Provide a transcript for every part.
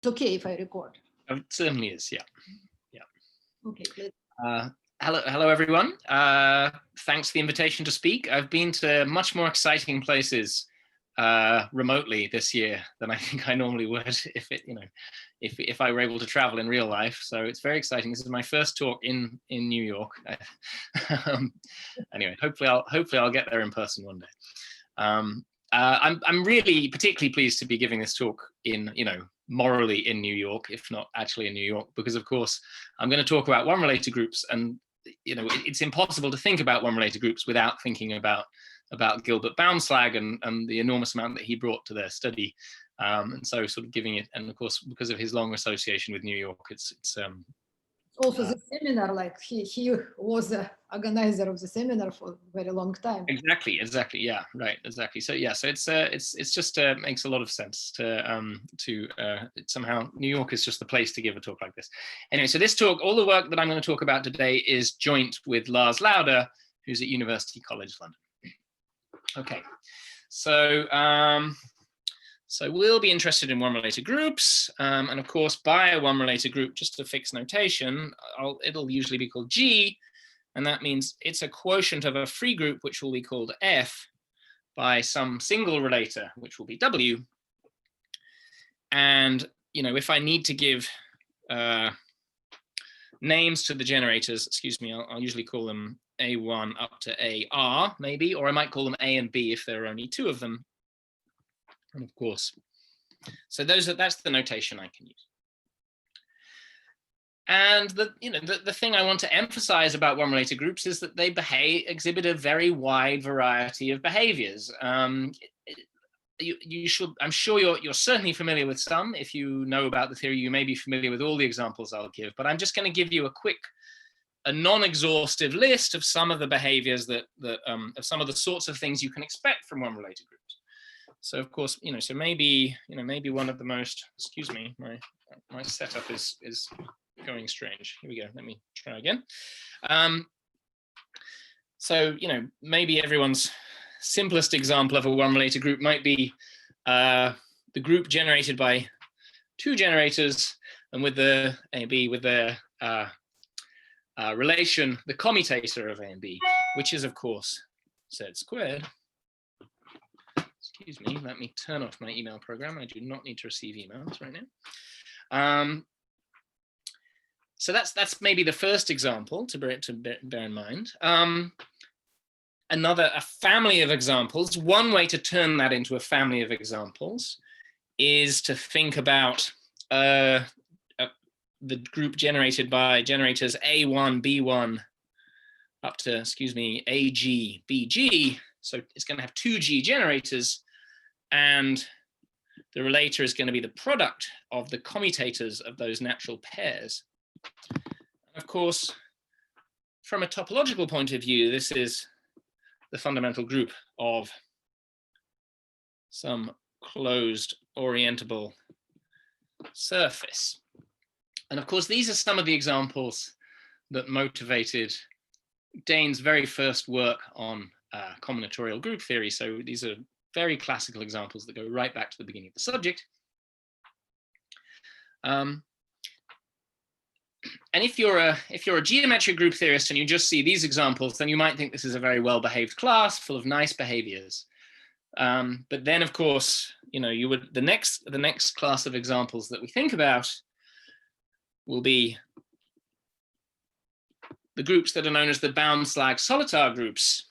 It's okay if I record. It certainly is, yeah. Yeah. Okay, please. Hello, everyone. Thanks for the invitation to speak. I've been to much more exciting places remotely this year than I think I normally would if I were able to travel in real life. So it's very exciting. This is my first talk in New York. Anyway, hopefully I'll get there in person one day. I'm really particularly pleased to be giving this talk in, morally in New York, if not actually in New York, because of course I'm going to talk about one-related groups, and it's impossible to think about one-related groups without thinking about Gilbert Baumslag and the enormous amount that he brought to their study, and so sort of giving it, and of course because of his long association with New York, it's also the seminar, like he was the organizer of the seminar for a very long time. Exactly, yeah, right, exactly. So yeah, so it's just makes a lot of sense to somehow New York is just the place to give a talk like this. Anyway, so this talk, all the work that I'm going to talk about today is joint with Lars Lauder, who's at University College London. Okay, so we'll be interested in one-related groups, and of course by a one-related group, just a fixed notation, it'll usually be called G. And that means it's a quotient of a free group, which will be called F, by some single relator, which will be W. And, if I need to give names to the generators, excuse me, I'll usually call them A1 up to AR, maybe, or I might call them A and B if there are only two of them. And of course, so that's the notation I can use. And the thing I want to emphasize about one-related groups is that they exhibit a very wide variety of behaviors. I'm sure you're certainly familiar with some. If you know about the theory, you may be familiar with all the examples I'll give, but I'm just going to give you a non-exhaustive list of some of the behaviors of some of the sorts of things you can expect from one-related groups. So of course, so maybe one of the most, excuse me, my setup is going strange. Here we go. Let me try again. So, maybe everyone's simplest example of a one-related group might be the group generated by two generators, and with the A and B, with their relation, the commutator of A and B, which is of course Z squared. Excuse me, let me turn off my email program. I do not need to receive emails right now. So that's maybe the first example to bear in mind. A family of examples, one way to turn that into a family of examples is to think about the group generated by generators A1, B1 up to, AG, BG. So it's going to have two G generators, and the relator is going to be the product of the commutators of those natural pairs. Of course, from a topological point of view, this is the fundamental group of some closed orientable surface. And of course, these are some of the examples that motivated Dane's very first work on combinatorial group theory. So these are very classical examples that go right back to the beginning of the subject. And if you're a geometric group theorist and you just see these examples, then you might think this is a very well-behaved class full of nice behaviors. But then, of course, the next class of examples that we think about will be the groups that are known as the Baumslag-Solitar groups.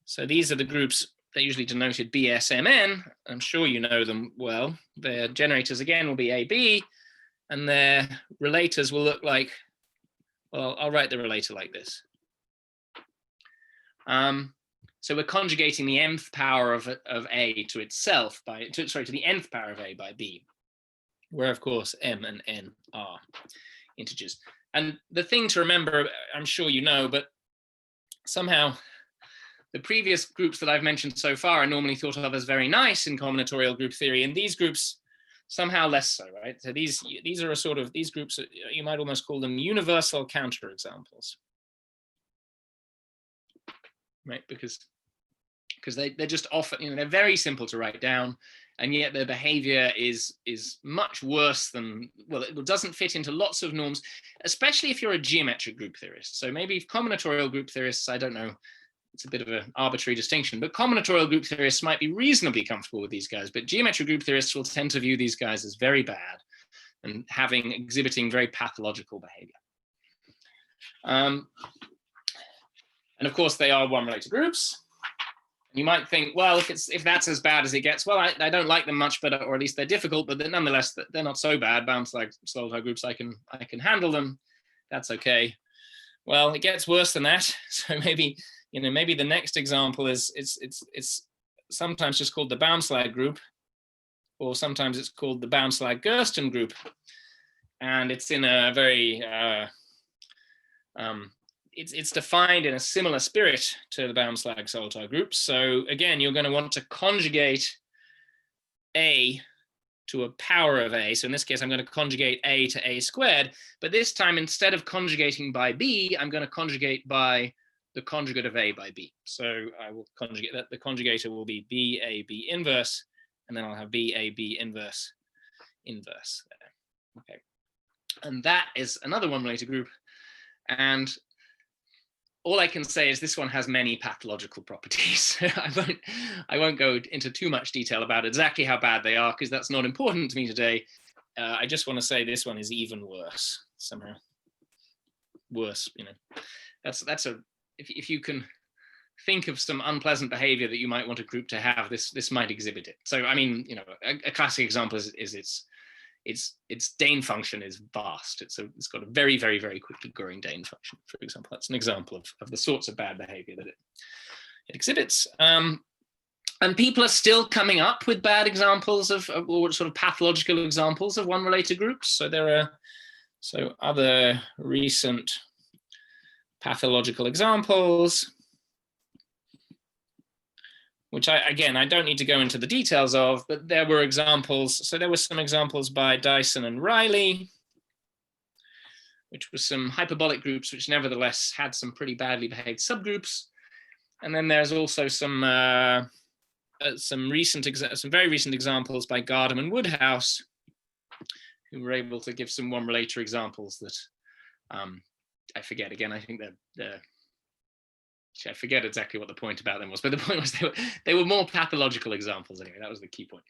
So these are the groups that usually denoted BSMN. I'm sure you know them well. Their generators again will be AB. And their relators will look like, well, I'll write the relator like this. So we're conjugating the nth power of A to itself to the nth power of A by B, where of course M and N are integers. And the thing to remember, I'm sure you know, but somehow the previous groups that I've mentioned so far are normally thought of as very nice in combinatorial group theory, and these groups somehow less so, right? So these are these groups, you might almost call them universal counterexamples, right? Because because they're just often, they're very simple to write down, and yet their behavior is much worse than, well, it doesn't fit into lots of norms, especially if you're a geometric group theorist. So maybe combinatorial group theorists, I don't know, it's a bit of an arbitrary distinction, but combinatorial group theorists might be reasonably comfortable with these guys, but geometric group theorists will tend to view these guys as very bad and exhibiting very pathological behavior. And of course, they are one-related groups. You might think, well, if that's as bad as it gets, well, I don't like them much, but or at least they're difficult, but nonetheless, they're not so bad. Bounce-like solitary groups, I can handle them. That's okay. Well, it gets worse than that. So maybe the next example is it's sometimes just called the bounce-like group, or sometimes it's called the bounce-like-Gersten group, and it's in a very it's defined in a similar spirit to the bounce-like-solitary group. So again, you're going to want to conjugate A to a power of A. So in this case, I'm going to conjugate A to A squared, but this time, instead of conjugating by B, I'm going to conjugate by the conjugate of A by B. So I will conjugate that. The conjugator will be B, A, B inverse, and then I'll have B, A, B inverse there. Okay. And that is another one-related group. And all I can say is this one has many pathological properties. I won't go into too much detail about exactly how bad they are, because that's not important to me today. I just want to say this one is even worse, somehow. Worse, That's if you can think of some unpleasant behavior that you might want a group to have, this might exhibit it. So I mean, a classic example is its Dane function is vast. It's got a very, very, very quickly growing Dane function, for example. That's an example of the sorts of bad behavior that it exhibits. And people are still coming up with bad examples or sort of pathological examples of one-related groups. So there are other recent pathological examples, which I don't need to go into the details of, but there were examples. So there were some examples by Dyson and Riley, which was some hyperbolic groups, which nevertheless had some pretty badly behaved subgroups. And then there's also some very recent examples by Gardam and Woodhouse, who were able to give some one-relator examples that I forget again. I think they're I forget exactly what the point about them was, but the point was they were more pathological examples anyway. That was the key point.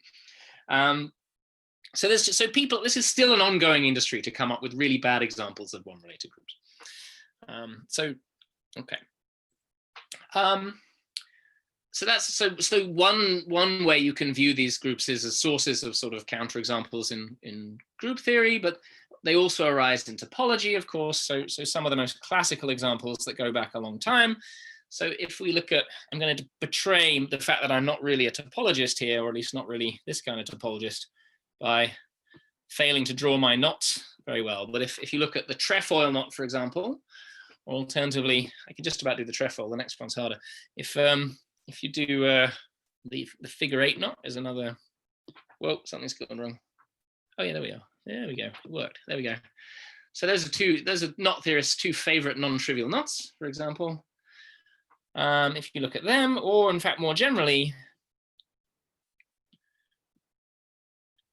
So this is still an ongoing industry to come up with really bad examples of one-related groups. So one way you can view these groups is as sources of sort of counterexamples in group theory, but they also arise in topology, of course. So some of the most classical examples that go back a long time. So if we look at, I'm going to betray the fact that I'm not really a topologist here, or at least not really this kind of topologist, by failing to draw my knots very well. But if you look at the trefoil knot, for example, or alternatively, I can just about do the trefoil. The next one's harder. If you do the figure 8 knot is another. Whoa, something's gone wrong. Oh yeah, there we are. There we go. It worked. There we go. So those are knot theorists' two favorite non-trivial knots, for example. If you look at them, or in fact more generally,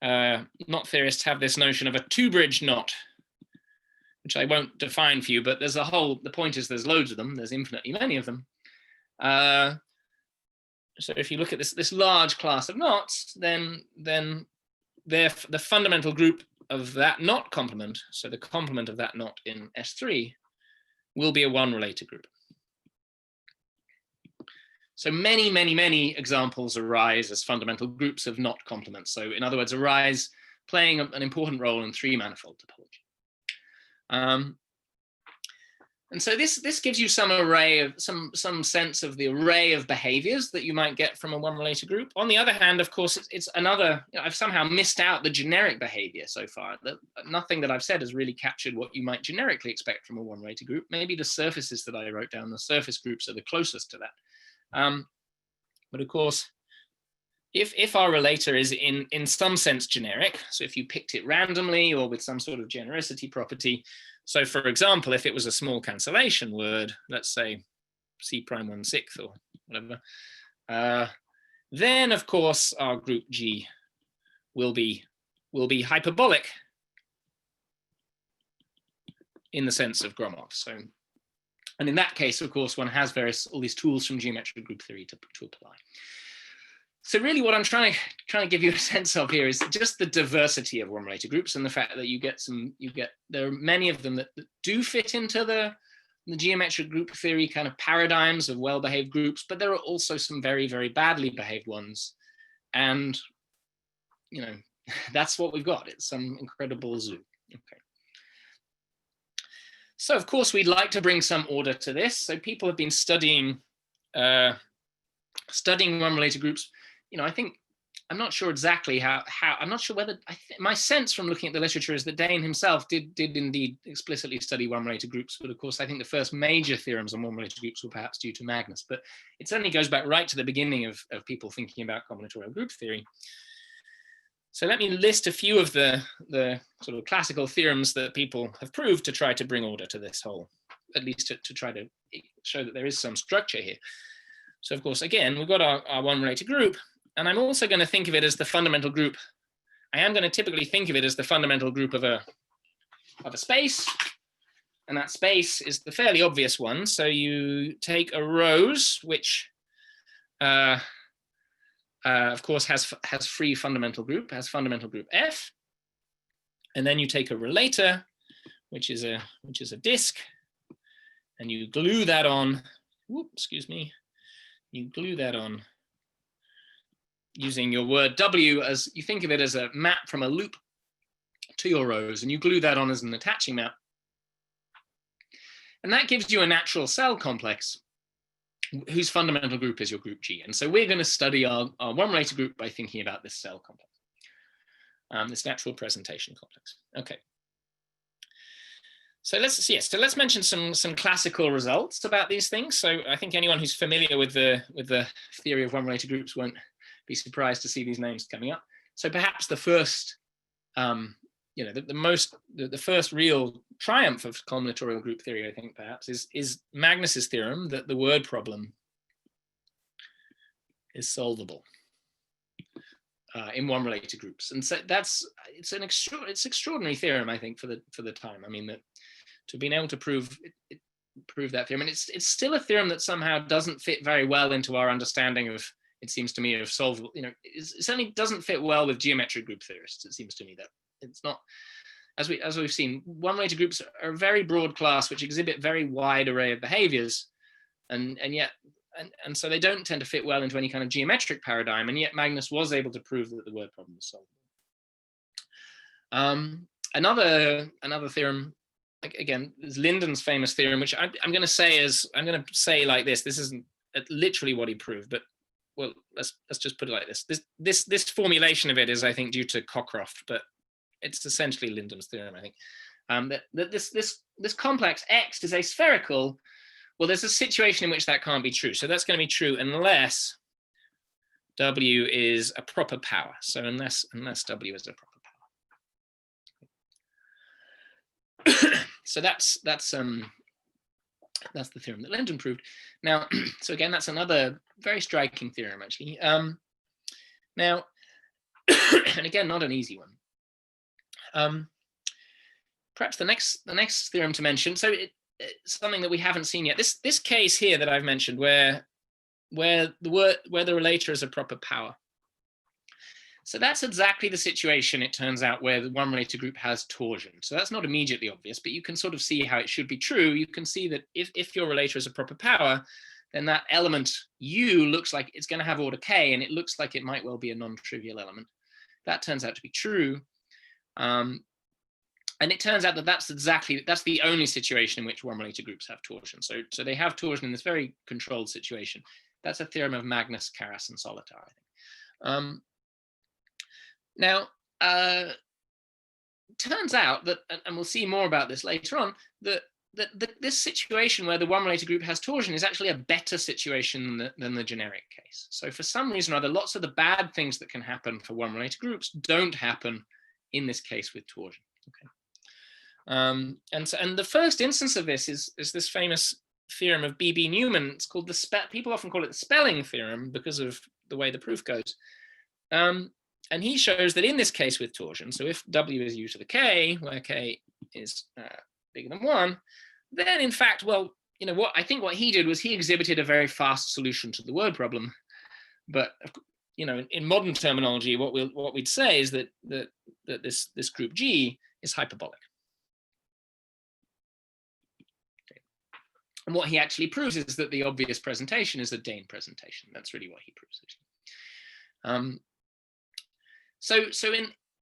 knot theorists have this notion of a two-bridge knot, which I won't define for you, but there's the point is there's loads of them, there's infinitely many of them. So if you look at this large class of knots, then they're the fundamental group of that knot complement, so the complement of that knot in S3 will be a one-related group. So many, many, many examples arise as fundamental groups of knot complements. So in other words, arise playing an important role in three-manifold topology. And so this gives you some sense of the array of behaviors that you might get from a one-related group. On the other hand, of course, it's another, I've somehow missed out the generic behavior so far. Nothing that I've said has really captured what you might generically expect from a one-related group. Maybe the surfaces that I wrote down, the surface groups, are the closest to that. But of course, if our relator is in some sense generic, so if you picked it randomly or with some sort of genericity property, so for example, if it was a small cancellation word, let's say C'(1/6) or whatever, then of course our group G will be hyperbolic in the sense of Gromov. So, and in that case, of course, one has all these tools from geometric group theory to apply. So really what I'm trying to give you a sense of here is just the diversity of one-related groups and the fact that there are many of them that do fit into the geometric group theory kind of paradigms of well-behaved groups, but there are also some very, very badly behaved ones. And, you know, that's what we've got. It's some incredible zoo. Okay. So of course, we'd like to bring some order to this. So people have been studying one-related groups. You know, I think, I'm not sure exactly how I'm not sure whether, my sense from looking at the literature is that Dane himself did indeed explicitly study one-related groups. But of course, I think the first major theorems on one-related groups were perhaps due to Magnus. But it certainly goes back right to the beginning of people thinking about combinatorial group theory. So let me list a few of the sort of classical theorems that people have proved to try to bring order to this whole, at least to try to show that there is some structure here. So of course, again, we've got our one-related group, and I'm also going to think of it as the fundamental group. I am going to typically think of it as the fundamental group of a space, and that space is the fairly obvious one. So you take a rose, which of course has free fundamental group, has fundamental group F, and then you take a relator, which is a disk, and you glue that on. You glue that on using your word W, as you think of it as a map from a loop to your rose, and you glue that on as an attaching map, and that gives you a natural cell complex whose fundamental group is your group G. And so we're going to study our one-related group by thinking about this cell complex, this natural presentation complex. Okay. So let's mention some classical results about these things. So I think anyone who's familiar with the theory of one-related groups won't be surprised to see these names coming up. So perhaps the first, the first real triumph of combinatorial group theory, I think, perhaps, is Magnus's theorem that the word problem is solvable in one-related groups. And so it's extraordinary theorem, I think, for the time. I mean, that to have been able to prove that theorem, and it's still a theorem that somehow doesn't fit very well into our understanding of, it seems to me, of solvable. You know, it certainly doesn't fit well with geometric group theorists. It seems to me that it's not, as we've seen, one-related groups are a very broad class which exhibit very wide array of behaviors, and so they don't tend to fit well into any kind of geometric paradigm. And yet Magnus was able to prove that the word problem is solvable. Another theorem, again, is Linden's famous theorem, which I'm going to say like this. This isn't literally what he proved, but well, let's just put it like this. This formulation of it is, I think, due to Cockcroft, but it's essentially Linden's theorem, I think. That this complex X is aspherical. Well, there's a situation in which that can't be true. So that's going to be true unless W is a proper power. So unless W is a proper power. So that's the theorem that Linden proved. Now, so again, that's another very striking theorem, actually. Now, and again, not an easy one. Perhaps the next theorem to mention. So it's something that we haven't seen yet. This case here that I've mentioned, where the relator is a proper power. So that's exactly the situation, it turns out, where the one-related group has torsion. So that's not immediately obvious, but you can sort of see how it should be true. You can see that if your relator is a proper power, then that element U looks like it's going to have order K, and it looks like it might well be a non-trivial element. That turns out to be true. And it turns out that that's the only situation in which one-related groups have torsion. So they have torsion in this very controlled situation. That's a theorem of Magnus, Karras, and Solitar, I think. Now, turns out that, and we'll see more about this later on, that this situation where the one-related group has torsion is actually a better situation than the generic case. So for some reason or other, lots of the bad things that can happen for one-related groups don't happen in this case with torsion. Okay. And the first instance of this is this famous theorem of B.B. Newman. It's called people often call it the spelling theorem because of the way the proof goes. And he shows that in this case with torsion, so if W is u to the k, where k is bigger than 1, then in fact, well, what he did was he exhibited a very fast solution to the word problem. But in modern terminology, what we'd say is that this group G is hyperbolic. Okay. And what he actually proves is that the obvious presentation is a Dane presentation. That's really what he proves. So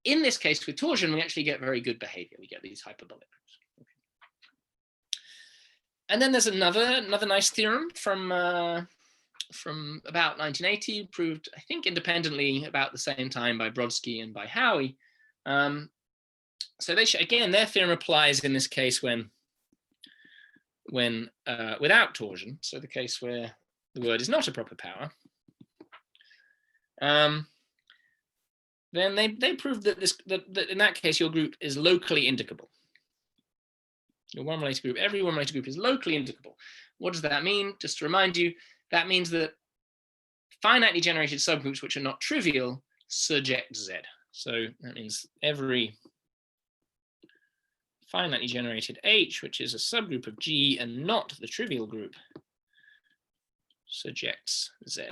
in this case with torsion, we actually get very good behavior. We get these hyperbolic groups. Okay. And then there's another nice theorem from about 1980, proved, I think, independently about the same time by Brodsky and by Howey. So they again, their theorem applies in this case when without torsion, so the case where the word is not a proper power. Then they proved that that in that case your group is locally indicable. Your one-related group, every one-related group is locally indicable. What does that mean? Just to remind you, that means that finitely generated subgroups which are not trivial surject Z. So that means every finitely generated H, which is a subgroup of G and not the trivial group, surjects Z.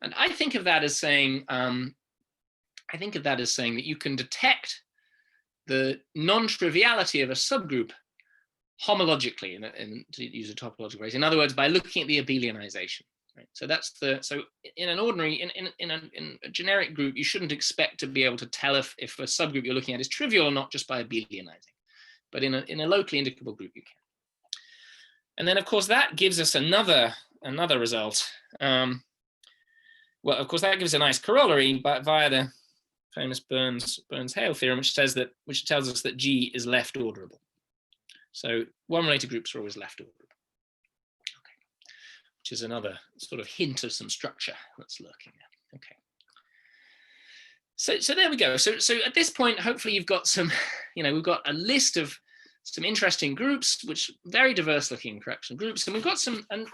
And I think of that as saying, that you can detect the non-triviality of a subgroup homologically, to use a topological phrase. In other words, by looking at the abelianization. Right? So in an ordinary, in a generic group, you shouldn't expect to be able to tell if a subgroup you're looking at is trivial or not just by abelianizing. But in a locally indicable group, you can. And then, of course, that gives us another result. Well, of course, that gives a nice corollary, but via the famous Burns-Hale theorem, which tells us that G is left orderable. So one-related groups are always left orderable. Okay. Which is another sort of hint of some structure that's lurking there. Okay. So there we go. So at this point, hopefully you've got some, we've got a list of some interesting groups, which very diverse looking collection of groups. And we've got some, and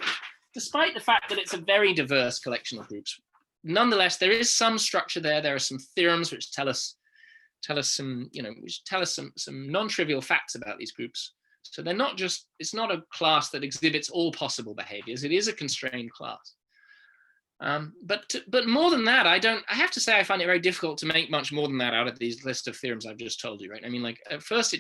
despite the fact that it's a very diverse collection of groups, nonetheless, there is some structure there. There are some theorems which tell us some, some non-trivial facts about these groups. So they're not just, it's not a class that exhibits all possible behaviors. It is a constrained class. But more than that, I have to say I find it very difficult to make much more than that out of these list of theorems I've just told you, right? I mean, like at first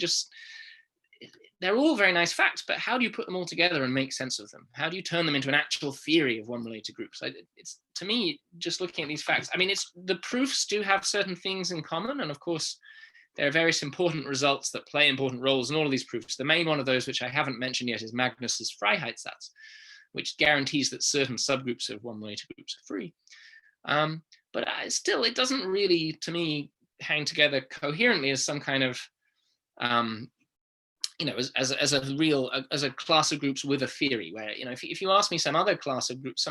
they're all very nice facts, but how do you put them all together and make sense of them? How do you turn them into an actual theory of one-related groups? It's, to me, just looking at these facts, I mean, the proofs do have certain things in common. And of course, there are various important results that play important roles in all of these proofs. The main one of those, which I haven't mentioned yet, is Magnus's Freiheitssatz, which guarantees that certain subgroups of one-related groups are free. But still, it doesn't really, to me, hang together coherently as some kind of, as a class of groups with a theory. Where, if you ask me some other class of groups,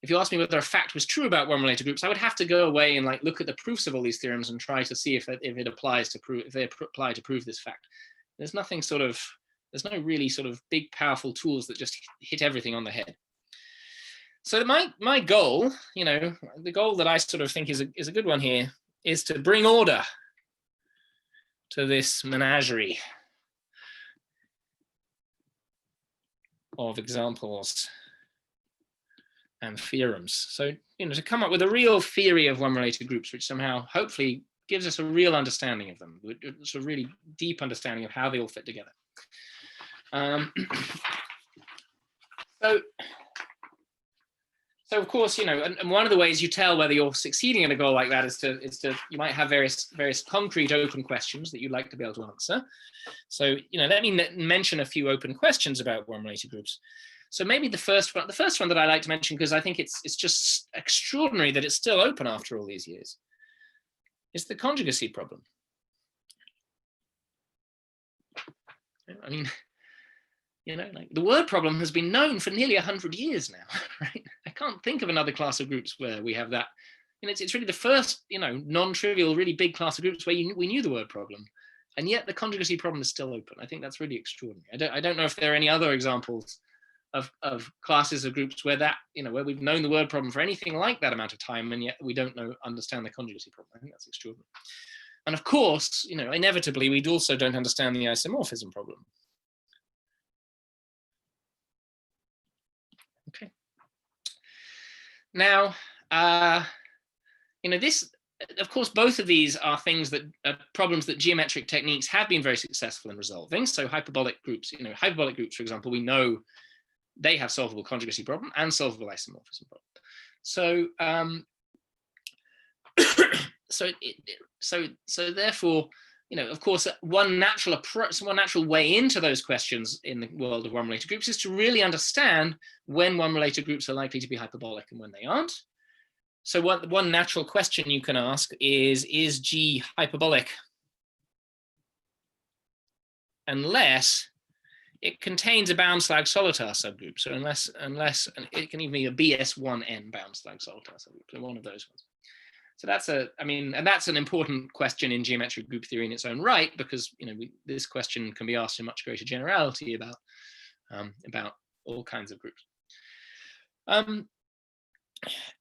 if you ask me whether a fact was true about one-related groups, I would have to go away and look at the proofs of all these theorems and try to see if it applies to prove, if they apply to prove this fact. There's nothing there's no really sort of big, powerful tools that just hit everything on the head. So my goal, the goal that I sort of think is a good one here, is to bring order to this menagerie of examples and theorems. So, to come up with a real theory of one-related groups, which somehow, hopefully, gives us a real understanding of them. It's a really deep understanding of how they all fit together. So of course, and one of the ways you tell whether you're succeeding in a goal like that is to you might have various concrete open questions that you'd like to be able to answer. So, let me mention a few open questions about one-related groups. So maybe the first one that I like to mention, because I think it's just extraordinary that it's still open after all these years, is the conjugacy problem. I mean, the word problem has been known for nearly 100 years now, right? I can't think of another class of groups where we have that. And it's really the first, non-trivial, really big class of groups where we knew the word problem. And yet the conjugacy problem is still open. I think that's really extraordinary. I don't know if there are any other examples of classes of groups where that, where we've known the word problem for anything like that amount of time, and yet we don't understand the conjugacy problem. I think that's extraordinary. And of course, inevitably, we also don't understand the isomorphism problem. Okay. Now, this, of course, both of these are things that problems that geometric techniques have been very successful in resolving. So hyperbolic groups, hyperbolic groups, for example, we know they have solvable conjugacy problem and solvable isomorphism problem. So, so therefore, of course, one natural approach, one natural way into those questions in the world of one-related groups is to really understand when one-related groups are likely to be hyperbolic and when they aren't. So one natural question you can ask is G hyperbolic unless it contains a bound-slag solitar subgroup? So unless it can even be a BS1N bound-slag solitar subgroup, so one of those ones. So that's and that's an important question in geometric group theory in its own right, because this question can be asked in much greater generality about all kinds of groups.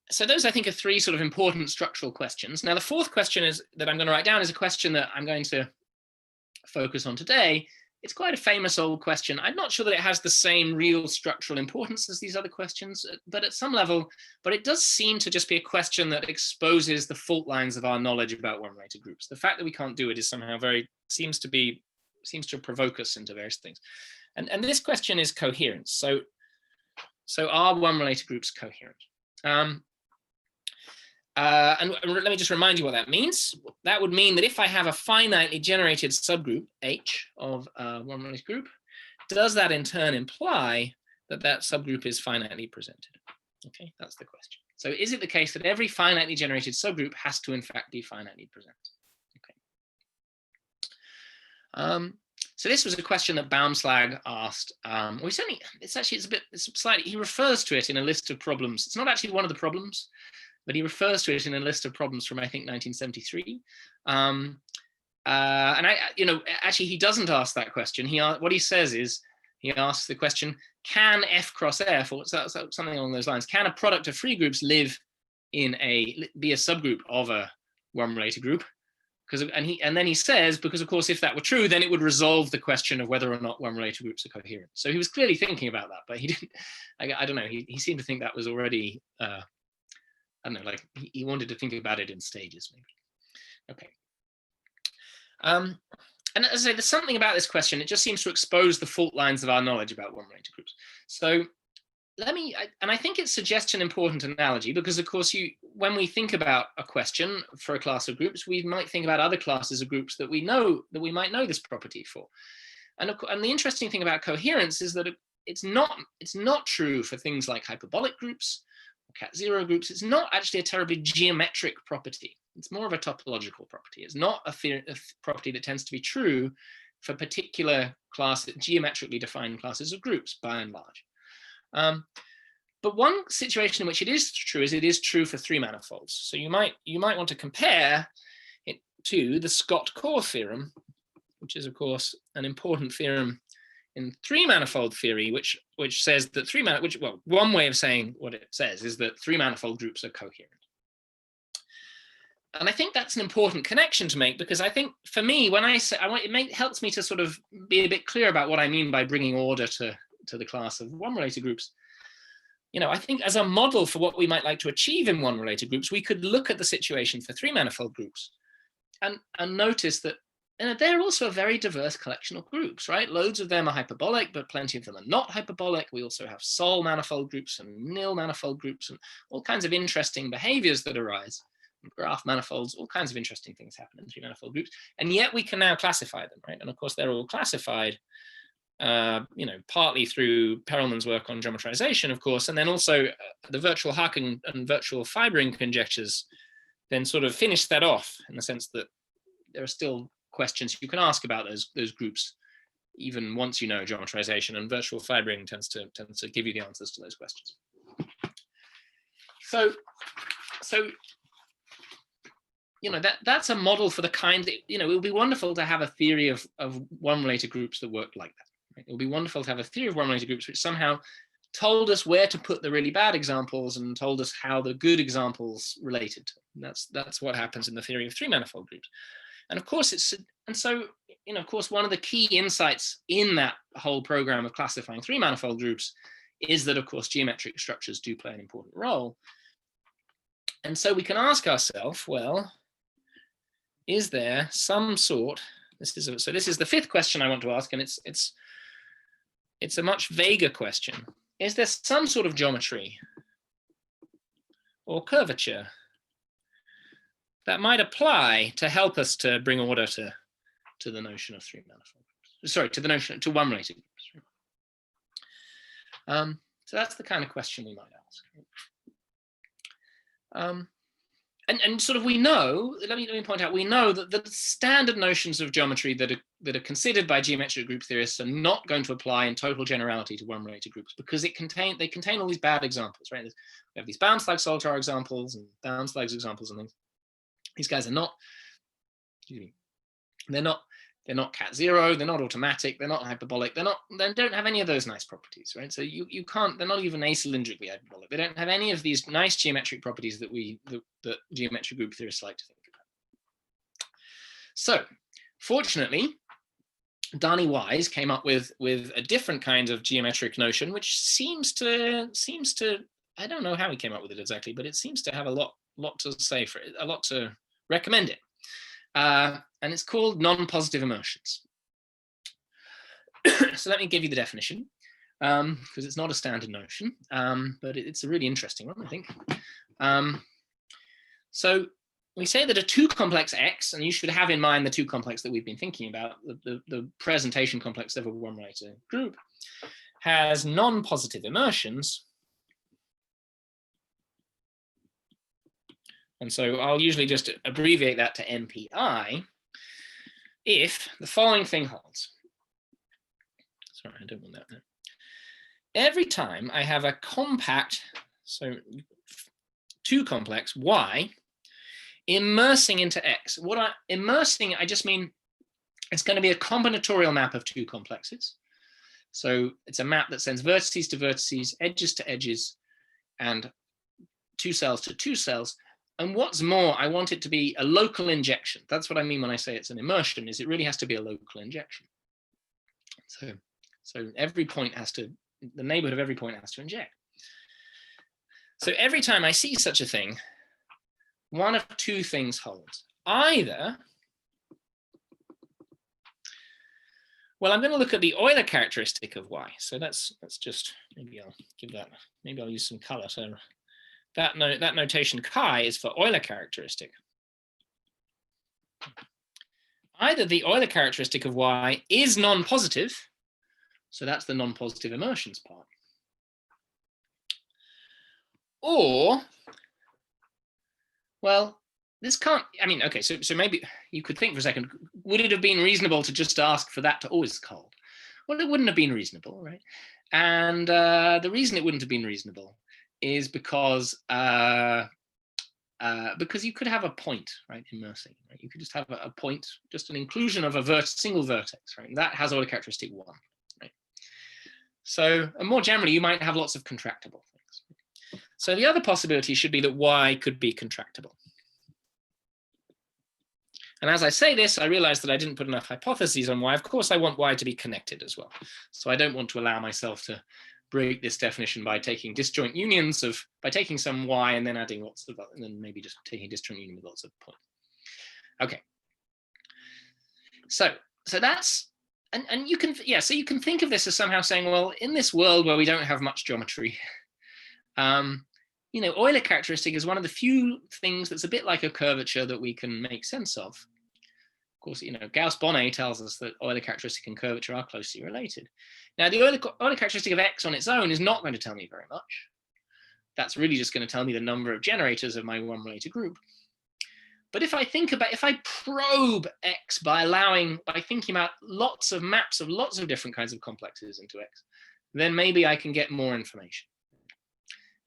So those, I think, are three sort of important structural questions. Now, the fourth question that I'm going to write down is a question that I'm going to focus on today. It's quite a famous old question. I'm not sure that it has the same real structural importance as these other questions, but at some level, but it does seem to just be a question that exposes the fault lines of our knowledge about one-related groups. The fact that we can't do it is somehow seems to provoke us into various things. And this question is coherence. So are one-related groups coherent? And let me just remind you what that means. That would mean that if I have a finitely generated subgroup H of one related group, does that in turn imply that that subgroup is finitely presented? Okay, that's the question. So is it the case that every finitely generated subgroup has to in fact be finitely presented? Okay. So this was a question that Baumslag asked. He refers to it in a list of problems. It's not actually one of the problems, but he refers to it in a list of problems from, I think, 1973. And actually he doesn't ask that question. What he says is, he asks the question, can F cross F, or something along those lines, can a product of free groups be a subgroup of a one-related group? And then he says, because of course, if that were true, then it would resolve the question of whether or not one-related groups are coherent. So he was clearly thinking about that, but he didn't, I don't know, he seemed to think that was already, I don't know, like he wanted to think about it in stages, maybe. Okay. And as I say, there's something about this question, it just seems to expose the fault lines of our knowledge about one-related groups. So I think it suggests an important analogy, because of course, when we think about a question for a class of groups, we might think about other classes of groups that we might know this property for. And the interesting thing about coherence is that it's not true for things like hyperbolic groups or cat zero groups. It's not actually a terribly geometric property. It's more of a topological property. It's not a property that tends to be true for particular geometrically defined classes of groups, by and large. But one situation in which it is true is it is true for three manifolds. So you might want to compare it to the Scott-Core theorem, which is of course an important theorem in three manifold theory, which says that one way of saying what it says is that three manifold groups are coherent. And I think that's an important connection to make, because I think for me, when I say it helps me to sort of be a bit clear about what I mean by bringing order to the class of one-related groups. I think as a model for what we might like to achieve in one-related groups, we could look at the situation for three manifold groups and notice that they're also a very diverse collection of groups, right? Loads of them are hyperbolic, but plenty of them are not hyperbolic. We also have Sol manifold groups and nil manifold groups and all kinds of interesting behaviors that arise. Graph manifolds, all kinds of interesting things happen in three manifold groups. And yet we can now classify them, right? And of course, they're all classified partly through Perelman's work on geometrization, of course, and then also the virtual Haken and virtual fibering conjectures then sort of finish that off in the sense that there are still questions you can ask about those groups, even once you know geometrization, and virtual fibering tends to give you the answers to those questions. So you know, that's a model for the kind that, you know, it would be wonderful to have a theory of one-related groups that worked like that. Right? It would be wonderful to have a theory of one-related groups which somehow told us where to put the really bad examples and told us how the good examples related to them. That's what happens in the theory of three-manifold groups. And of course so, you know, of course, one of the key insights in that whole program of classifying three-manifold groups is that, of course, geometric structures do play an important role. And so we can ask ourselves, well, is there some sort, this is the fifth question I want to ask, and it's a much vaguer question. Is there some sort of geometry or curvature that might apply to help us to bring order to the notion of three-manifold groups? Sorry, to the notion, to one-related groups. So that's the kind of question we might ask. And sort of we know, let me point out, we know that the standard notions of geometry that are considered by geometric group theorists are not going to apply in total generality to one-related groups, because they contain all these bad examples, right? We have these bound slag solitar examples and bound slags examples and things. These guys are not, they're not cat zero, they're not automatic, they're not hyperbolic, they don't have any of those nice properties, right? So you can't, they're not even acylindrically hyperbolic. They don't have any of these nice geometric properties that that geometric group theorists like to think about. So fortunately, Dani Wise came up with a different kind of geometric notion, which seems to, I don't know how he came up with it exactly, but it seems to have a lot to say for it, a lot to recommend it. And it's called non-positive immersions. So let me give you the definition, because it's not a standard notion, but it's a really interesting one, I think. So we say that a two-complex X, and you should have in mind the two-complex that we've been thinking about, the presentation complex of a one-related group, has non-positive immersions. And so I'll usually just abbreviate that to NPI if the following thing holds. Sorry, I don't want that now. Every time I have a compact, so two complex Y, immersing into X. Immersing, I just mean it's going to be a combinatorial map of two complexes. So it's a map that sends vertices to vertices, edges to edges, and two cells to two cells. And what's more, I want it to be a local injection. That's what I mean when I say it's an immersion, is it really has to be a local injection. So every point has to, the neighborhood of every point has to inject. So every time I see such a thing, one of two things holds. Either, well, I'm going to look at the Euler characteristic of Y. So that's just, maybe I'll give that, maybe I'll use some color. So that notation chi is for Euler characteristic. Either the Euler characteristic of Y is non-positive, so that's the non-positive immersions part, or, well, this can't, I mean, okay, so maybe you could think for a second, would it have been reasonable to just ask for that to always hold? Well, it wouldn't have been reasonable, right? And the reason it wouldn't have been reasonable is because you could have a point, right, immersing, right? You could just have a point, just an inclusion of a single vertex, right? And that has Euler characteristic 1, right? So, and more generally, you might have lots of contractible things. So the other possibility should be that Y could be contractible. And as I say this, I realize that I didn't put enough hypotheses on Y. Of course, I want Y to be connected as well. So I don't want to allow myself to break this definition by taking disjoint unions by taking some Y and then adding lots of, and then maybe just taking a disjoint union with lots of points. Okay. So that's, and you can, yeah, so you can think of this as somehow saying, well, in this world where we don't have much geometry, you know, Euler characteristic is one of the few things that's a bit like a curvature that we can make sense of. Of course, you know, Gauss-Bonnet tells us that Euler characteristic and curvature are closely related. Now, the Euler characteristic of X on its own is not going to tell me very much. That's really just going to tell me the number of generators of my one-related group. But if I probe X by thinking about lots of maps of lots of different kinds of complexes into X, then maybe I can get more information.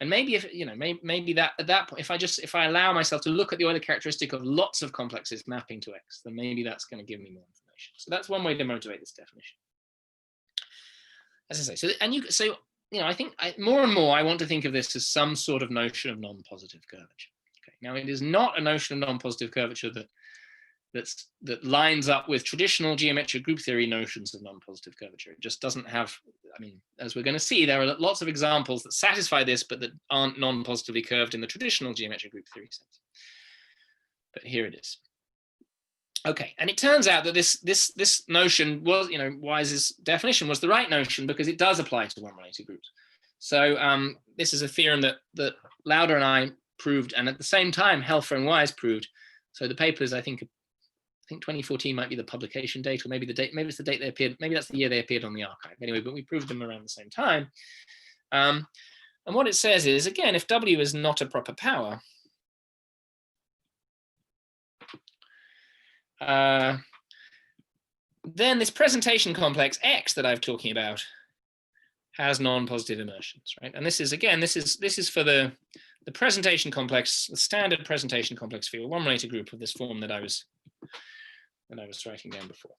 And maybe if, you know, maybe that at that point, if I allow myself to look at the Euler characteristic of lots of complexes mapping to X, then maybe that's going to give me more information. So that's one way to motivate this definition. As I say, so I think more and more I want to think of this as some sort of notion of non-positive curvature. Okay, now it is not a notion of non-positive curvature that lines up with traditional geometric group theory notions of non-positive curvature. It just doesn't have, I mean, as we're going to see, there are lots of examples that satisfy this, but that aren't non-positively curved in the traditional geometric group theory sense. But here it is. Okay, and it turns out that this notion was, you know, Wise's definition was the right notion because it does apply to one-related groups. So this is a theorem that Lauder and I proved, and at the same time Helfer and Wise proved. So the papers, I think 2014 might be the publication date, or maybe it's the date they appeared, maybe that's the year they appeared on the archive. Anyway, but we proved them around the same time. And what it says is, again, if W is not a proper power, then this presentation complex X that I'm talking about has non-positive immersions, right? And this is, again, this is for the presentation complex, the standard presentation complex for a one-related group of this form that I was writing down before.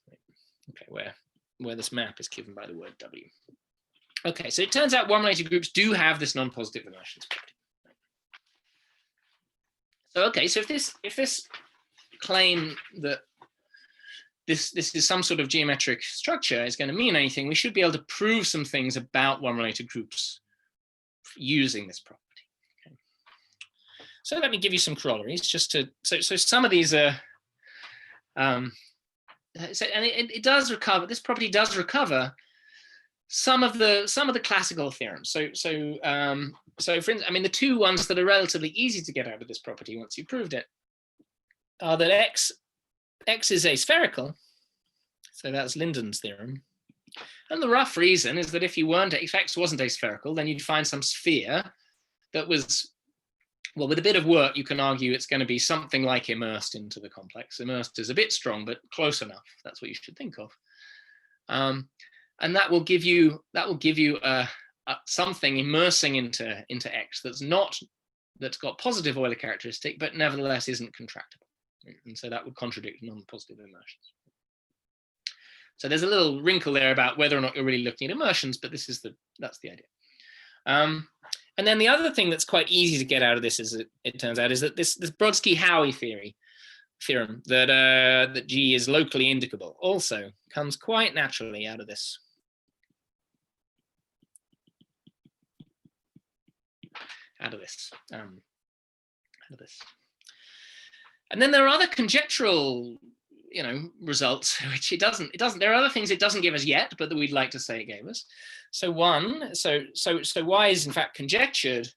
Okay, where this map is given by the word W. Okay, so it turns out one-related groups do have this non-positive immersions property. So okay, so if this claim that this is some sort of geometric structure is going to mean anything, we should be able to prove some things about one-related groups using this property. Okay. So let me give you some corollaries, just to so some of these are. And it does recover. This property does recover some of the classical theorems. So for instance, I mean, the two ones that are relatively easy to get out of this property once you proved it are that X is aspherical. So that's Linden's theorem. And the rough reason is that if X wasn't aspherical, then you'd find some sphere that was, well, with a bit of work, you can argue it's going to be something like immersed into the complex. Immersed is a bit strong, but close enough. That's what you should think of. And that will give you something immersing into X that's got positive Euler characteristic, but nevertheless isn't contractible. And so that would contradict non-positive immersions. So there's a little wrinkle there about whether or not you're really looking at immersions, but that's the idea. And then the other thing that's quite easy to get out of this, it turns out, is that this Brodsky-Howey theorem that G is locally indicable also comes quite naturally out of this. Out of this. And then there are other conjectural, results which it doesn't. There are other things it doesn't give us yet, but that we'd like to say it gave us. So Wise in fact conjectured.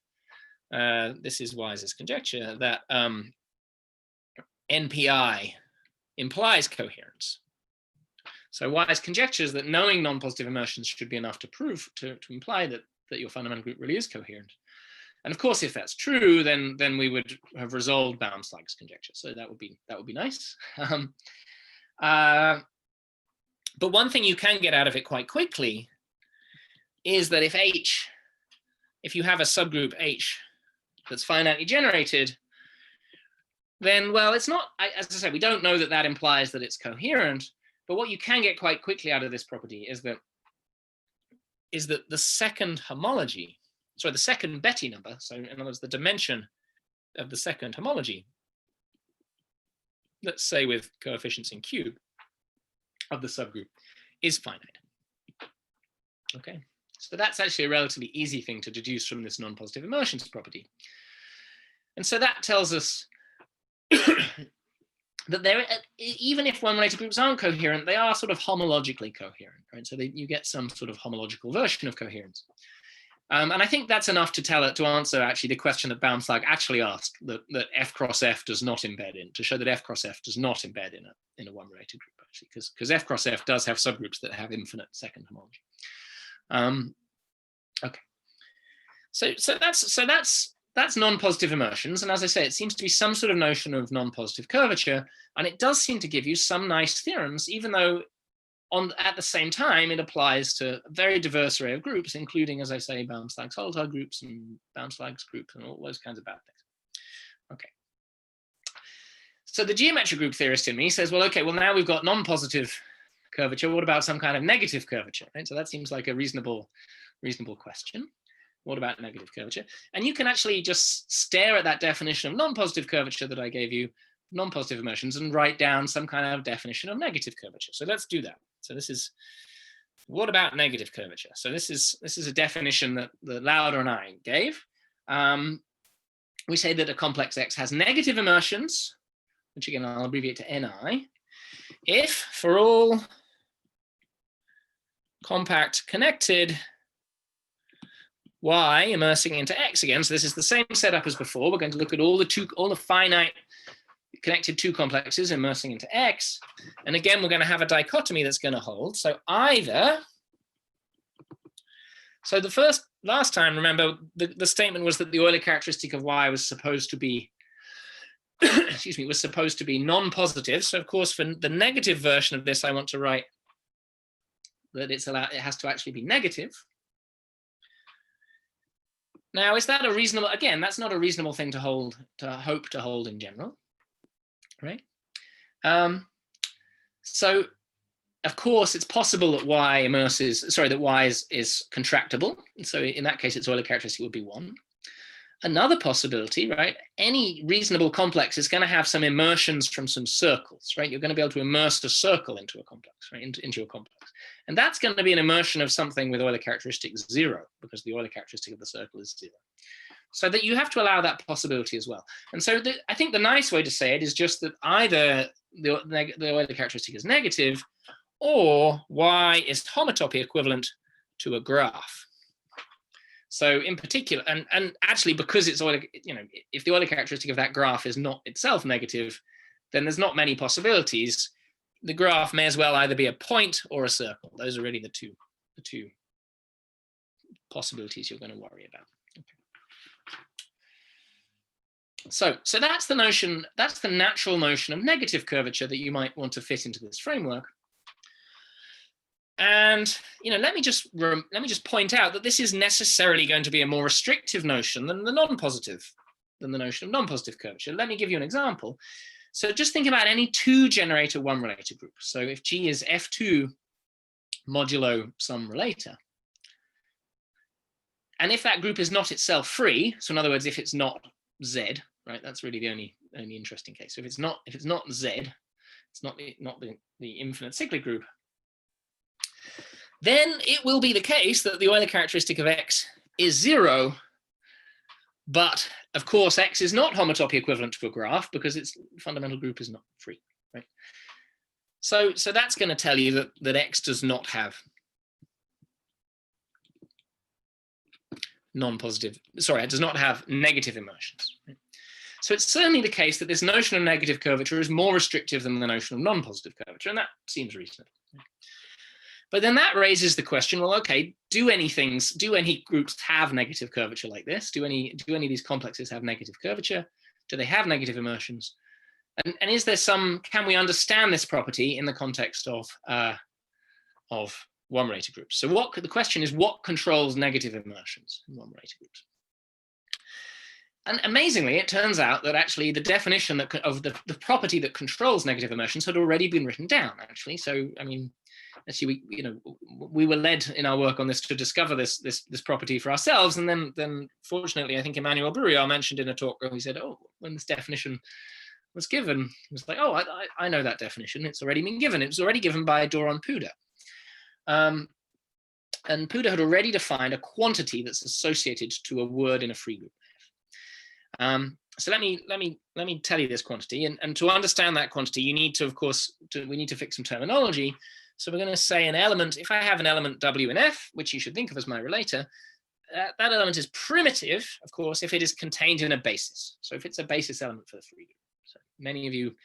This is Wise's conjecture that NPI implies coherence. So Wise conjectures that knowing non-positive immersions should be enough to prove to imply that your fundamental group really is coherent. And of course, if that's true, then we would have resolved Baumschlag's conjecture. So that would be nice. But one thing you can get out of it quite quickly is that if you have a subgroup H that's finitely generated, then, well, it's not, as I said, we don't know that implies that it's coherent, but what you can get quite quickly out of this property is that the second homology, sorry, the second Betti number, so in other words, the dimension of the second homology, let's say with coefficients in Q of the subgroup, is finite. Okay, so that's actually a relatively easy thing to deduce from this non-positive immersions property. And so that tells us that even if one-related groups aren't coherent, they are sort of homologically coherent, right? So you get some sort of homological version of coherence. And I think that's enough to answer actually the question that Baumschlag actually asked, that F cross F does not embed in, to show that F cross F does not embed in a one-related group, actually, because F cross F does have subgroups that have infinite second homology. Okay, so that's non-positive immersions, and as I say, it seems to be some sort of notion of non-positive curvature, and it does seem to give you some nice theorems, even though at the same time, it applies to a very diverse array of groups, including, as I say, bound-slags volatile groups and bound-slags groups and all those kinds of bad things. Okay. So the geometric group theorist in me says, well, okay, well, now we've got non-positive curvature. What about some kind of negative curvature? Right? So that seems like a reasonable question. What about negative curvature? And you can actually just stare at that definition of non-positive curvature that I gave you, non-positive immersions, and write down some kind of definition of negative curvature. So let's do that. So this is, what about negative curvature? So this is a definition that Lauder and I gave. We say that a complex X has negative immersions, which again I'll abbreviate to Ni, if for all compact connected Y immersing into X again. So this is the same setup as before. We're going to look at all the finite connected two complexes immersing into X. And again, we're going to have a dichotomy that's going to hold. So either, so the last time, remember, the statement was that the Euler characteristic of Y was supposed to be, excuse me, was supposed to be non-positive. So of course, for the negative version of this, I want to write that it has to actually be negative. Now, is that a reasonable, again, that's not a reasonable thing to hope to hold in general, right? So of course, it's possible that Y is contractible. So in that case, its Euler characteristic would be 1. Another possibility, right? Any reasonable complex is going to have some immersions from some circles, right? You're going to be able to immerse a circle into a complex, right? Into a complex. And that's going to be an immersion of something with Euler characteristic 0, because the Euler characteristic of the circle is 0. So that you have to allow that possibility as well. And so I think the nice way to say it is just that either the Euler characteristic is negative, or Y is homotopy equivalent to a graph. So in particular, and actually because it's Euler, if the Euler characteristic of that graph is not itself negative, then there's not many possibilities. The graph may as well either be a point or a circle. Those are really the two possibilities you're going to worry about. Okay. So that's the notion, that's the natural notion of negative curvature that you might want to fit into this framework. And let me just point out that this is necessarily going to be a more restrictive notion than the notion of non-positive curvature. Let me give you an example. So just think about any two-generator one-relator group. So if G is F2 modulo some relator, and if that group is not itself free, so in other words, if it's not Z, right? That's really the only interesting case. So if it's not Z, it's not the infinite cyclic group, then it will be the case that the Euler characteristic of X is 0, but of course X is not homotopy equivalent to a graph because its fundamental group is not free, right? So that's going to tell you that X does not have it does not have negative immersions. Right? So it's certainly the case that this notion of negative curvature is more restrictive than the notion of non-positive curvature, and that seems reasonable. But then that raises the question, well, okay, do any groups have negative curvature like this? Do any of these complexes have negative curvature? Do they have negative immersions? And is there can we understand this property in the context of one-relator groups? So the question is, what controls negative immersions in one-relator groups? And amazingly, it turns out that actually the definition of the property that controls negative immersions had already been written down, actually. So, I mean, actually, we were led in our work on this to discover this property for ourselves, and then fortunately, I think Emmanuel Bourriard mentioned in a talk where he said, "Oh, when this definition was given, it was like, oh, I know that definition. It's already been given. It was already given by Doron Puda, and Puda had already defined a quantity that's associated to a word in a free group. So let me tell you this quantity, and to understand that quantity, you need to, of course, we need to fix some terminology. So we're going to say an element, if I have an element W in F, which you should think of as my relator, that element is primitive, of course, if it is contained in a basis. So if it's a basis element for the free group. So many of you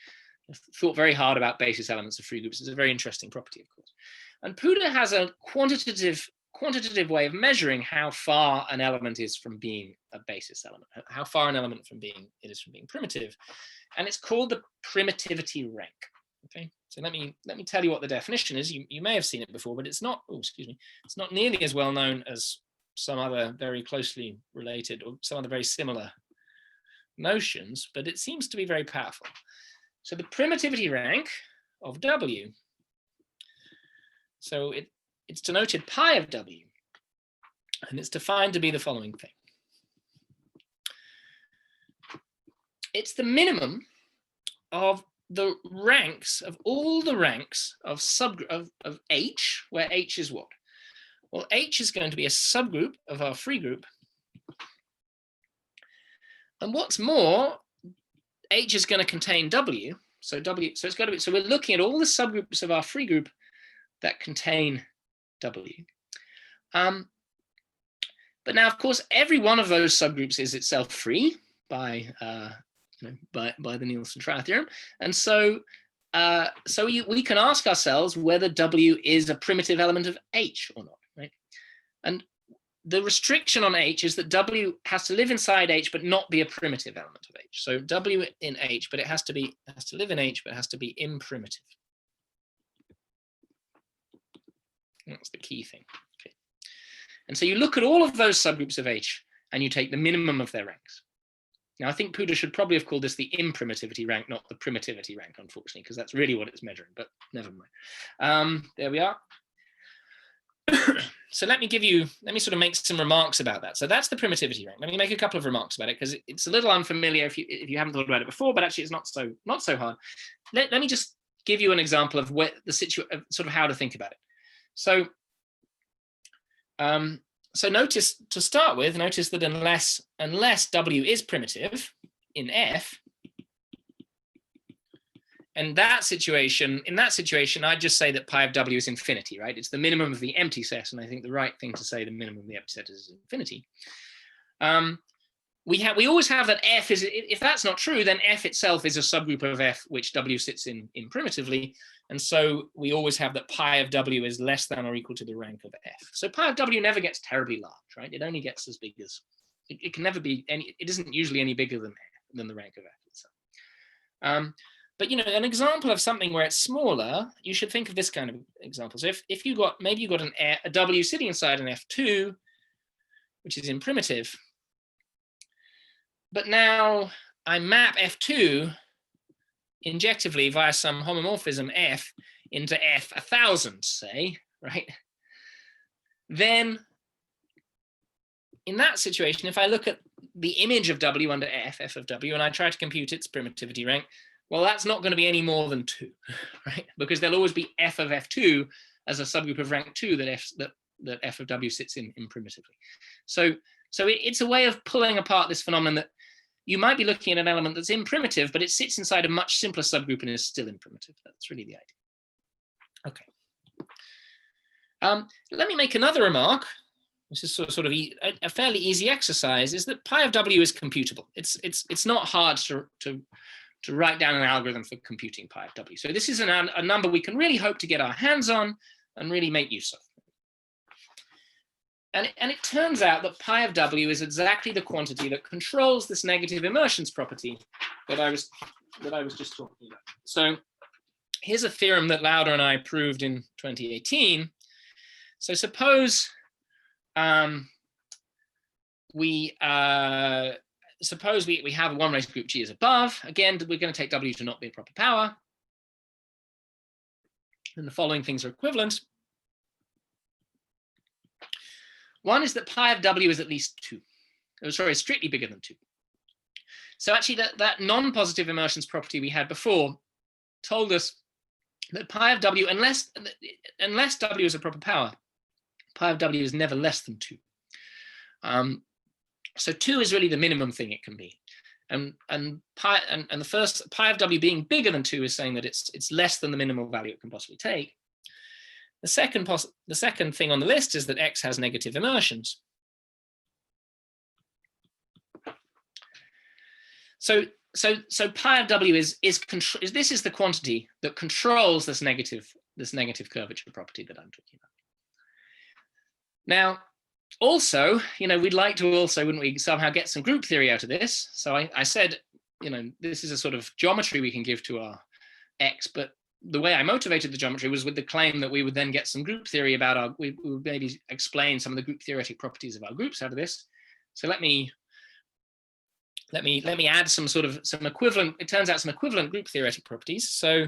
have thought very hard about basis elements of free groups. It's a very interesting property, of course. And Puda has a quantitative way of measuring how far an element is from being a basis element, how far an element is from being primitive. And it's called the primitivity rank. Okay, So let me tell you what the definition is. You may have seen it before, but it's not, oh, excuse me, it's not nearly as well known as some other very closely related or some other very similar notions, but it seems to be very powerful. So the primitivity rank of W, so it's denoted pi of W, and it's defined to be the following thing. It's the minimum of the ranks of all the ranks of of H, where H is what? Well, H is going to be a subgroup of our free group. And what's more, H is going to contain W. So it's got to be, so we're looking at all the subgroups of our free group that contain W. But now, of course, every one of those subgroups is itself free by the Nielsen trial theorem, and so we can ask ourselves whether W is a primitive element of H or not, right? And the restriction on H is that W has to live inside H but not be a primitive element of H. So W in H, but it has to live in H, but it has to be imprimitive. That's the key thing. Okay. And so you look at all of those subgroups of H and you take the minimum of their ranks. Now, I think Puda should probably have called this the imprimitivity rank, not the primitivity rank, unfortunately, because that's really what it's measuring, but never mind. There we are. So let me sort of make some remarks about that. So that's the primitivity rank. Let me make a couple of remarks about it, because it's a little unfamiliar if you haven't thought about it before, but actually it's not so hard. Let me just give you an example of what sort of how to think about it. So, notice that unless W is primitive in F, in that situation, I'd just say that pi of W is infinity, right? It's the minimum of the empty set, and I think the right thing to say the minimum of the empty set is infinity. We always have that F is, if that's not true, then F itself is a subgroup of F which W sits in primitively, and so we always have that pi of W is less than or equal to the rank of F. So pi of W never gets terribly large, right? It only gets as big as, it can never be any, it isn't usually any bigger than the rank of F itself. But an example of something where it's smaller, you should think of this kind of example. So if you got, maybe you got a W sitting inside an F2, which is imprimitive, but now I map F2 injectively via some homomorphism F into F 1000, say, right? Then in that situation, if I look at the image of W under F of W, and I try to compute its primitivity rank, well, that's not going to be any more than 2, right? Because there'll always be F of F2 as a subgroup of rank 2 that F of W sits in primitively. So it's a way of pulling apart this phenomenon that you might be looking at an element that's imprimitive, but it sits inside a much simpler subgroup and is still imprimitive. That's really the idea. Okay. Let me make another remark. This is sort of a fairly easy exercise, is that pi of W is computable. It's not hard to write down an algorithm for computing pi of W. So this is a number we can really hope to get our hands on and really make use of. And it turns out that pi of W is exactly the quantity that controls this negative immersions property that I was just talking about. So here's a theorem that Lauder and I proved in 2018. So suppose we have a one-rated group G as above. Again, we're going to take W to not be a proper power. And the following things are equivalent. One is that pi of W is at least 2. Oh, sorry, strictly bigger than 2. So actually that non-positive immersions property we had before told us that pi of W, unless W is a proper power, pi of W is never less than 2. So 2 is really the minimum thing it can be. And the first pi of W being bigger than 2 is saying that it's less than the minimal value it can possibly take. The second thing on the list is that X has negative immersions. So pi of W is the quantity that controls this negative curvature property that I'm talking about. Now, also, we'd like to also, wouldn't we, somehow get some group theory out of this? So I said, this is a sort of geometry we can give to our X, but the way I motivated the geometry was with the claim that we would then get some group theory about our, we would maybe explain some of the group theoretic properties of our groups out of this. So let me add some equivalent, it turns out some equivalent group theoretic properties. So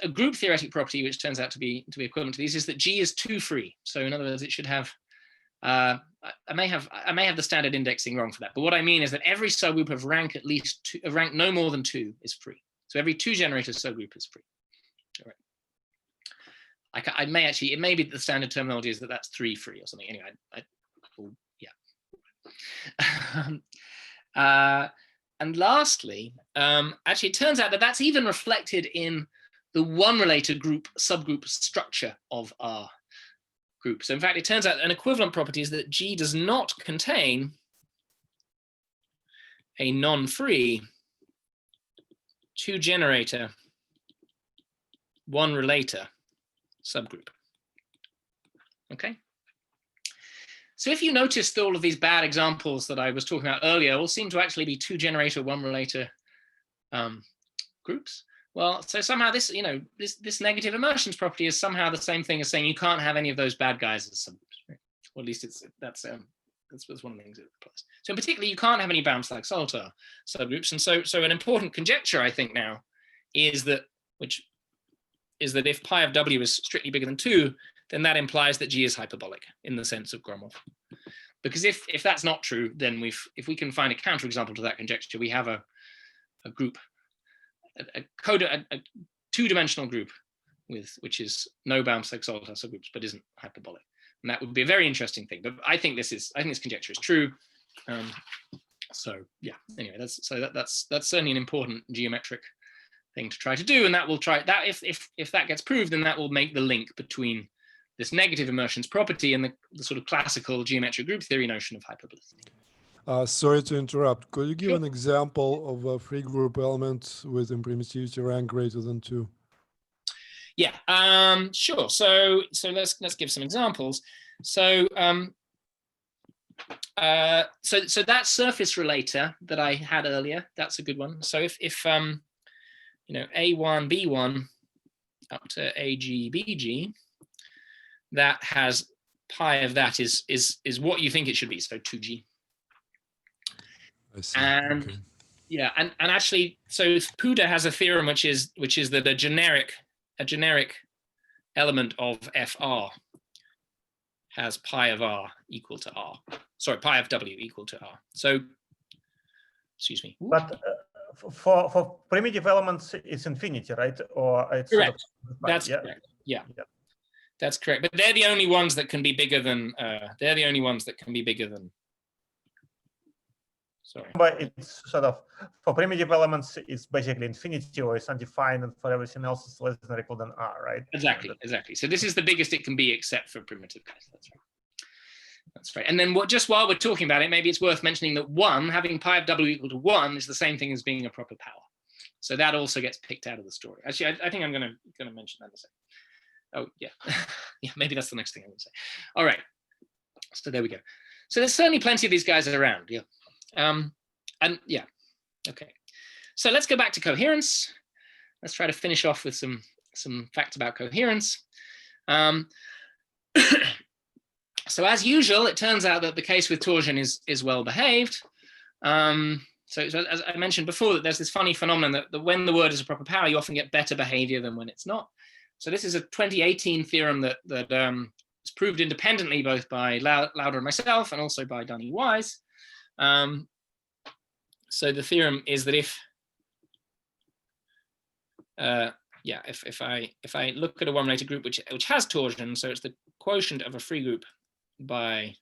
a group theoretic property which turns out to be equivalent to these is that G is 2 free. So in other words, it should have, I may have the standard indexing wrong for that, but what I mean is that every subgroup of rank at least 2, of rank no more than 2 is free. So every 2 generator subgroup is free. All right. I may actually, it may be the standard terminology is that that's 3 free or something. Anyway, yeah. And lastly, actually, it turns out that that's even reflected in the one-related group subgroup structure of our group. So in fact, it turns out an equivalent property is that G does not contain a non-free 2-generator, one-relator subgroup. Okay. So if you noticed all of these bad examples that I was talking about earlier all seem to actually be 2-generator, one-relator groups. Well, so somehow this, this negative immersions property is somehow the same thing as saying you can't have any of those bad guys as subgroups, right? Or at least that's one of the things it applies. So particularly you can't have any Baum-Slag Salter subgroups. And so an important conjecture, I think now, is that if pi of W is strictly bigger than 2, then that implies that G is hyperbolic in the sense of Gromov. Because if that's not true, then if we can find a counterexample to that conjecture, we have a group, a 2-dimensional group which is no Baum-Slag Salter subgroups but isn't hyperbolic, and that would be a very interesting thing. But I think this conjecture is true. So yeah. Anyway, that's certainly an important geometric thing to try to do, and that will try that if that gets proved, then that will make the link between this negative immersions property and the sort of classical geometric group theory notion of hyperbolicity. Sorry to interrupt. Could you give an example of a free group element with imprimitivity rank greater than 2? Yeah, sure. So let's give some examples. So so that surface relator that I had earlier, that's a good one. So if A1 B1 up to AG BG, that has pi of that is what you think it should be, so 2G. I see. And okay. Yeah, and actually, so Puda has a theorem which is that a generic element of FR has pi of R equal to R. Sorry, pi of W equal to R. So, excuse me. But for primitive elements, it's infinity, right? Or it's correct. That's correct. Yeah. That's correct. But they're the only ones that can be bigger than. Sorry. But it's sort of, for primitive elements, it's basically infinity or it's undefined, and for everything else, it's less than or equal than R, right? Exactly. So this is the biggest it can be, except for primitive guys. That's right. And then just while we're talking about it, maybe it's worth mentioning that 1, having pi of W equal to 1, is the same thing as being a proper power. So that also gets picked out of the story. Actually, I think I'm going to mention that in a second. Oh, yeah. Yeah, maybe that's the next thing I'm going to say. All right. So there we go. So there's certainly plenty of these guys around. Yeah. And yeah. Okay. So let's go back to coherence. Let's try to finish off with some facts about coherence. So as usual, it turns out that the case with torsion is well behaved. So as I mentioned before, that there's this funny phenomenon that when the word is a proper power, you often get better behavior than when it's not. So this is a 2018 theorem that is proved independently both by Lauder and myself, and also by Dunny Wise. So the theorem is that if I look at a one-related group which has torsion, so it's the quotient of a free group by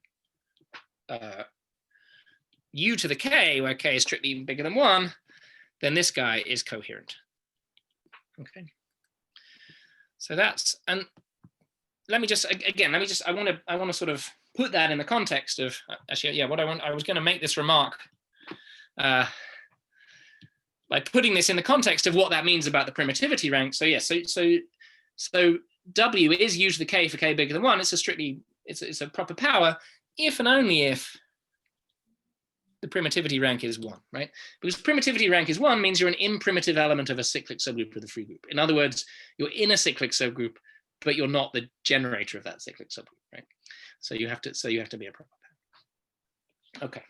u to the k, where k is strictly bigger than 1, then this guy is coherent. Okay. So that's, and I want to sort of put that in the context of, actually, yeah, I was going to make this remark by putting this in the context of what that means about the primitivity rank. So yeah, so W is u to the k for k bigger than 1. It's a proper power if and only if the primitivity rank is 1, right? Because primitivity rank is 1 means you're an imprimitive element of a cyclic subgroup with a free group. In other words, you're in a cyclic subgroup, but you're not the generator of that cyclic subgroup, right? So you have to be a proper pair. Okay.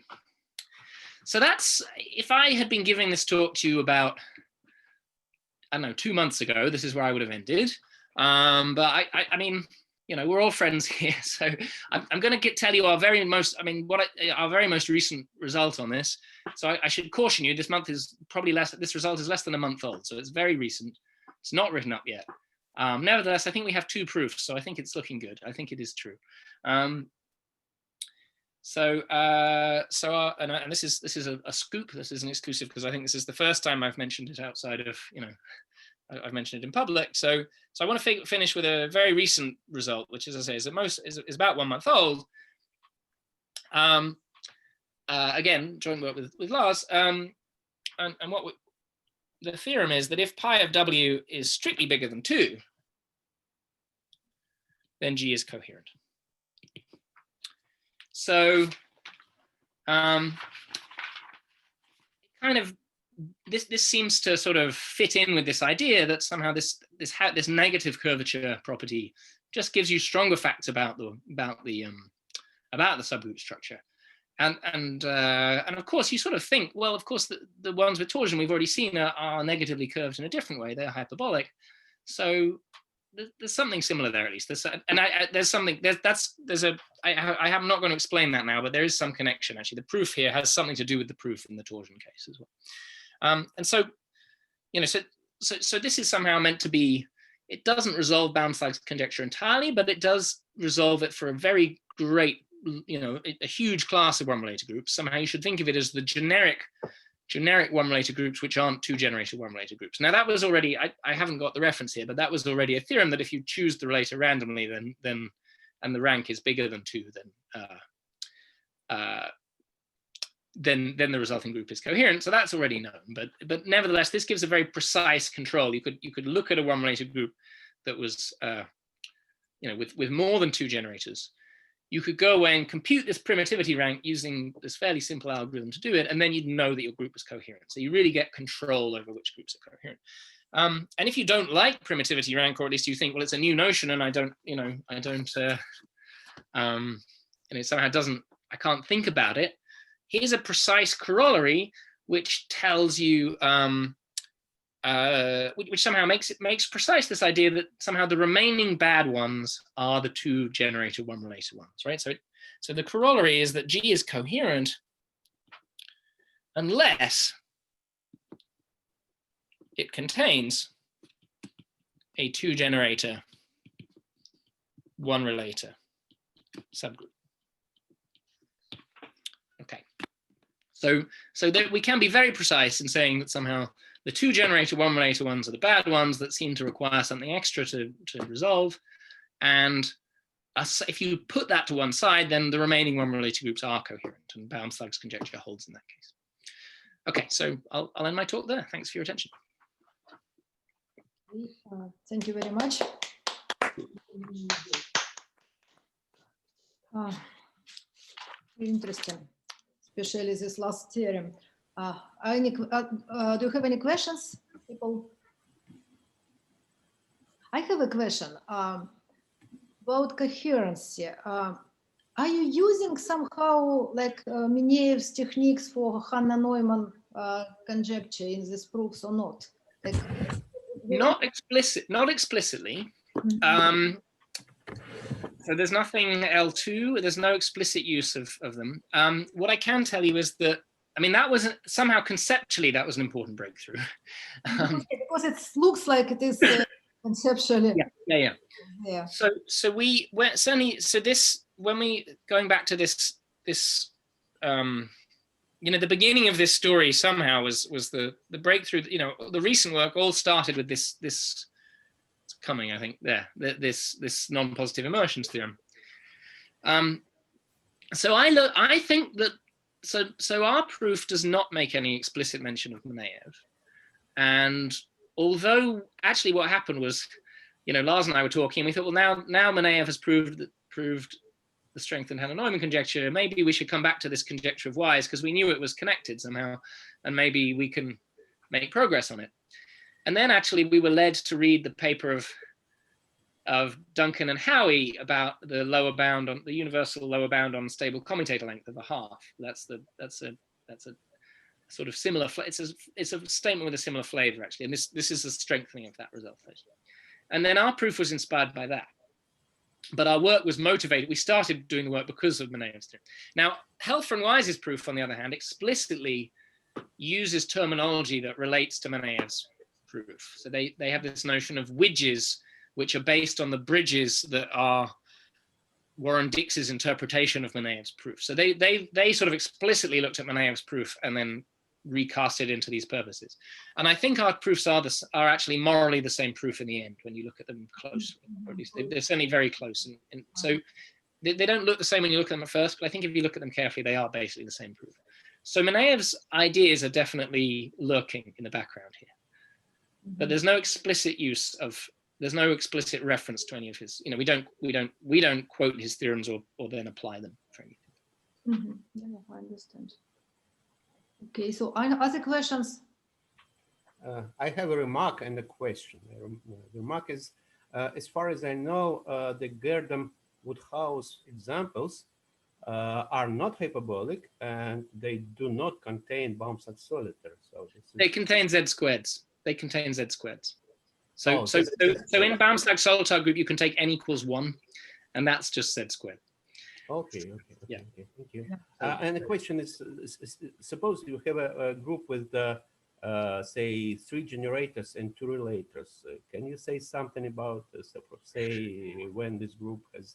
So that's, if I had been giving this talk to you about, I don't know, 2 months ago, this is where I would have ended. But I mean, you know, we're all friends here, so I'm going to tell you our very most recent result on this. So I should caution you, this month is probably less. This result is less than a month old, so it's very recent. It's not written up yet. Nevertheless, I think we have 2 proofs, so I think it's looking good. I think it is true. And this is a scoop. This is an exclusive because I think this is the first time I've mentioned it outside of, you know, I've mentioned it in public. So I want to finish with a very recent result, which, as I say, is about 1 month old. Again, joint work with Lars. And what the theorem is that if pi of w is strictly bigger than 2, then G is coherent. So kind of this seems to sort of fit in with this idea that somehow this negative curvature property just gives you stronger facts about the subgroup structure. And of course you sort of think, well, of course the ones with torsion we've already seen are negatively curved in a different way. They're hyperbolic. So there's something similar there, at least. I am not going to explain that now, but there is some connection actually. The proof here has something to do with the proof in the torsion case as well. And so, you know, so this is somehow meant to be. It doesn't resolve Baumschlag's conjecture entirely, but it does resolve it for a very great, you know, a huge class of one-related groups. Somehow you should think of it as the generic one-related groups, which aren't 2-generated one-related groups. Now that was already, I haven't got the reference here, but that was already a theorem that if you choose the relator randomly, then and the rank is bigger than 2, then the resulting group is coherent. So that's already known. But nevertheless, this gives a very precise control. You could look at a one-related group that was, you know, with more than 2 generators. You could go away and compute this primitivity rank using this fairly simple algorithm to do it, and then you'd know that your group is coherent. So you really get control over which groups are coherent. And if you don't like primitivity rank, or at least you think, well, it's a new notion, and it somehow doesn't, I can't think about it. Here's a precise corollary which tells you, which somehow makes precise this idea that somehow the remaining bad ones are the 2-generated one-related ones, right? So the corollary is that G is coherent unless it contains a 2-generator one-relator subgroup. Okay, so that we can be very precise in saying that somehow the 2-generated one-relator ones are the bad ones that seem to require something extra to resolve. And if you put that to one side, then the remaining one-related groups are coherent, and Baumschlag's conjecture holds in that case. Okay, so I'll end my talk there. Thanks for your attention. Thank you very much. Interesting, especially this last theorem. Do you have any questions, people? I have a question about coherency. Are you using somehow like Meneev's techniques for Hanna-Neumann conjecture in these proofs or not? Like, not explicitly. Mm-hmm. So there's nothing L2. There's no explicit use of them. What I can tell you is that, I mean, that was somehow conceptually that was an important breakthrough. Because it looks like it is conceptually. Yeah. So we went certainly. So this, when we going back to this, you know, the beginning of this story somehow was the breakthrough. You know, the recent work all started with this coming, I think, this non-positive immersions theorem. So I think that. So our proof does not make any explicit mention of Meneev. And although actually what happened was, you know, Lars and I were talking, and we thought, well, now Meneev has proved the strengthened Hahn-Neumann conjecture, maybe we should come back to this conjecture of Y's because we knew it was connected somehow, and maybe we can make progress on it. And then actually we were led to read the paper of Duncan and Howie about the lower bound on the universal lower bound on stable commutator length of a half. That's a sort of similar. It's a statement with a similar flavor actually, and this is a strengthening of that result. And then our proof was inspired by that, but our work was motivated. We started doing the work because of Menneev's theorem. Now, Helfer and Wise's proof, on the other hand, explicitly uses terminology that relates to Menneev's proof. So they have this notion of widges, which are based on the bridges that are Warren Dix's interpretation of Menneev's proof. So they sort of explicitly looked at Menneev's proof and then recast it into these purposes. And I think our proofs are actually morally the same proof in the end when you look at them closely, or at least they're certainly very close. And so they don't look the same when you look at them at first, but I think if you look at them carefully, they are basically the same proof. So Menneev's ideas are definitely lurking in the background here, but there's no explicit there's no explicit reference to any of his, we don't quote his theorems or then apply them for anything. Yeah, I understand. Okay, so other questions? I have a remark and a question. The remark is, as far as I know, the Gerdam-Woodhouse examples are not hyperbolic and they do not contain Baum-Sachs-Solitaire. So they contain z-squareds. They contain z-squareds. So in Baum-Sachs-Solitaire group, you can take n equals 1, and that's just z-squared. Okay, Yeah. okay, thank you. And the question is, suppose you have a group with, say, 3 generators and 2 relators. Can you say something about, say, when this group has